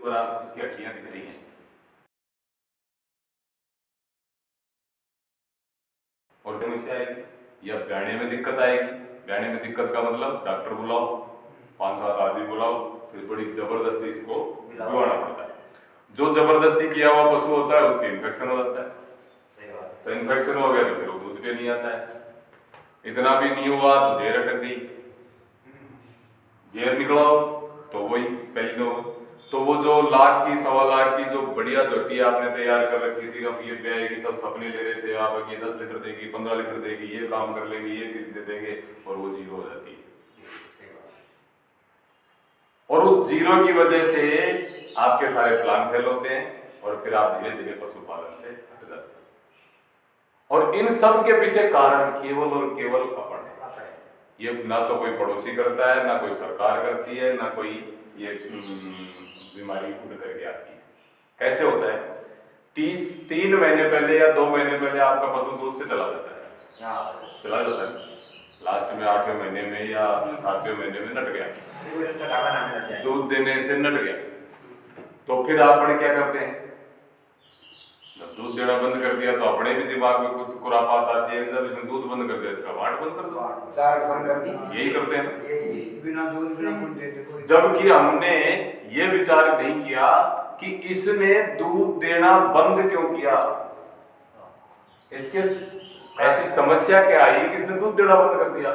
पर उसकी हड्डियां दिख रही हैं। और समस्या आएगी या ब्याने में दिक्कत आएगी। ब्याने में दिक्कत का मतलब डॉक्टर बुलाओ, 5-7 आदमी बुलाओ, फिर बड़ी जबरदस्ती इसको पिलवाना पड़ता है। जो जबरदस्ती किया हुआ पशु होता है उसके इन्फेक्शन हो जाता है। सही बात। तो इन्फेक्शन हो गया तो फिर वो दूध पे नहीं आता है। इतना भी नहीं हुआ तो जेर अटक गई, जेर निकलाओ तो वही पहली नौबत। तो वो जो लाख की 1.25 लाख की जो बढ़िया झोटी आपने तैयार कर रखी थी, अब ये ब्याएगी, तब सपने ले रहे थे आप कि 10 लीटर देगी, 15 लीटर देगी, ये काम कर लेंगे, ये किस दे देंगे, और वो जीरो हो जाती है। और उस जीरो की वजह से आपके सारे प्लान फेल होते हैं और फिर आप धीरे धीरे पशुपालन से हट जाते हैं। और इन सब के पीछे कारण केवल और केवल अपन है। ये ना तो कोई पड़ोसी करता है, ना कोई सरकार करती है, ना कोई ये बीमारी उड़ करके आती है। कैसे होता है? 3 महीने पहले या 2 महीने पहले आपका पशु दूध से चला जाता है, चला जाता है, लास्ट में 8वें महीने में या 7वें महीने में नट गया, दूध देने से नट गया। तो फिर आपने क्या करते हैं? जब दूध देना बंद कर दिया तो अपने भी दिमाग में कुछ खुरापात आती है, जब इसने दूध बंद कर दिया इसका वाट बंद कर दो, यही करते हैं बिना दूध बिना दूध देते। जबकि हमने ये विचार नहीं किया कि इसने दूध देना बंद क्यों किया, इसके ऐसी समस्या क्या आई कि इसने दूध देना बंद कर दिया।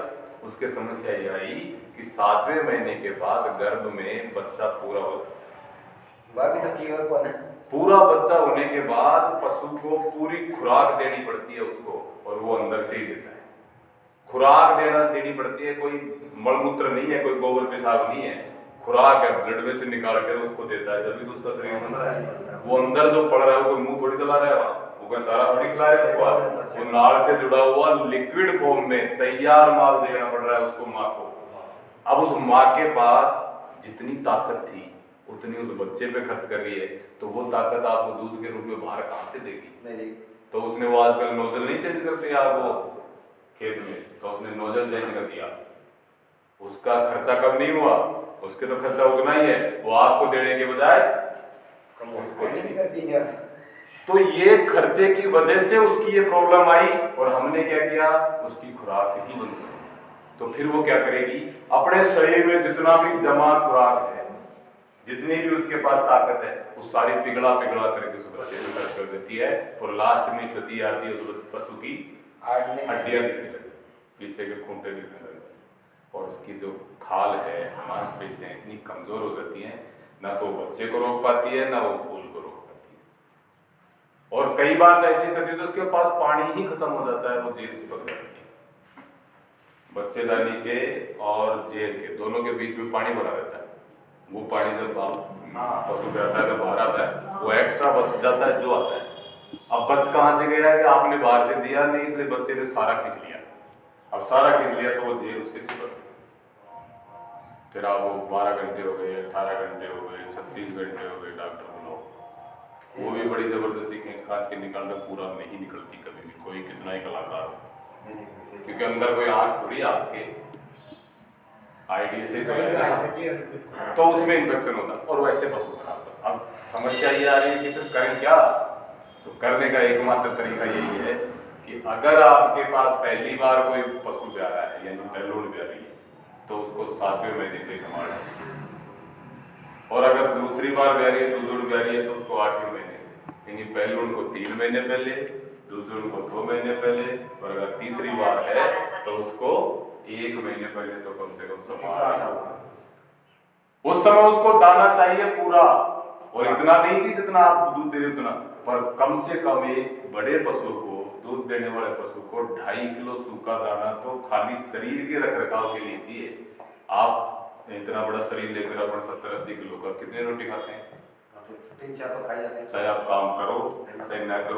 उसके समस्या ये आई कि 7वें महीने के बाद गर्भ में बच्चा पूरा हो, पूरा बच्चा होने के बाद पशु को पूरी खुराक देनी पड़ती है उसको, और वो अंदर से ही देता है। खुराक देनी पड़ती है, कोई मलमूत्र नहीं है, कोई गोबर पेशाब नहीं है, खुराक है, ब्लड में से निकाल कर उसको देता है, जब भी तो उसका शरीर बन रहा है। वो अंदर जो पड़ रहा है वो मुंह थोड़ी चला रहा है, वो चारा थोड़ी खिला रहा है उसको, वो नाड़ से जुड़ा हुआ लिक्विड फॉर्म में तैयार माल देना पड़ रहा है उसको, माँ को। अब उस माँ के पास जितनी ताकत थी उतनी उस बच्चे पे खर्च कर रही है, तो वो ताकत आपको दूध के रूप में बाहर कहाँ से देगी? तो उसने वो आजकल नोजल नहीं चेंज करते आप वो खेत में, तो उसने नोजल चेंज कर दिया, उसका खर्चा कम नहीं हुआ, उसके तो खर्चा उतना ही है, वो आपको देने के बजाय उसको देने। तो ये खर्चे की वजह से उसकी ये प्रॉब्लम आई, और हमने क्या किया? उसकी खुराक ही बंद कर दी। तो फिर वो क्या करेगी? अपने शरीर में जितना भी जमा खुराक है, जितनी भी उसके पास ताकत है, वो सारी पिघला करके उस बच्चे में खर्च कर देती है, और लास्ट में स्थिति आती है उस पशु की हड्डियां दिखने लगती, पीछे के खूंटे दिखने लगते, और उसकी जो खाल है, मांसपेशियां इतनी कमजोर हो जाती हैं, ना तो बच्चे को रोक पाती है, ना वो फूल को रोक पाती है। और कई बार ऐसी स्थिति तो उसके पास पानी ही खत्म हो जाता है, वो जेल चिपक जाती है। बच्चेदानी के और जेल के दोनों के बीच में पानी भरा रहता है, वो पानी जब पशु पे आता है तो बाहर आता है, वो एक्स्ट्रा बच जाता है जो आता है। अब बच कहाँ से गया कि आपने बाहर से दिया नहीं, इसलिए बच्चे ने सारा खींच लिया। अब सारा खींच लिया तो वो जेल उसके चिपक, फिर आप वो 12 घंटे हो गए, 18 घंटे हो गए, 36 घंटे हो गए, डॉक्टर बोलो, वो भी बड़ी जबरदस्ती खींच खांच के निकालता, पूरा नहीं निकलती कभी भी, कोई कितना ही कलाकार हो, क्योंकि अंदर कोई आँख थोड़ी आपके आईडी से तो उसमें इन्फेक्शन होता, और वैसे पशु खराब होता। अब समस्या ये आ रही है कि फिर करें क्या? तो करने का एकमात्र तरीका यही है कि अगर आपके पास पहली बार कोई पशु ब्याह रहा है, यानी बैलून ब्याह रही है, तो उसको 7वें महीने से ही संभालना, और अगर दूसरी बार ब्याह रही है, दूध ब्याह रही है, तो उसको 8वें महीने से, यानी बैलून को 3 महीने पहले, दूसरे को 2 महीने पहले, और अगर तीसरी बार है तो उसको 1 महीने पहले तो कम से कम संभालना। उस समय उसको दाना चाहिए पूरा, और इतना नहीं कि जितना आप दूध दे रहे उतना, पर कम से कम एक बड़े पशु को, दूध देने वाले पशु को 2.5 किलो सूखा दाना तो खाली शरीर के रखरखाव के लिए चाहिए। आप इतना बड़ा शरीर लेकर अपन 70-80 किलो का कितनी रोटी खाते हैं? 3-4 तो खाई जाते हैं, चाहे आप काम करो चाहे ना करो।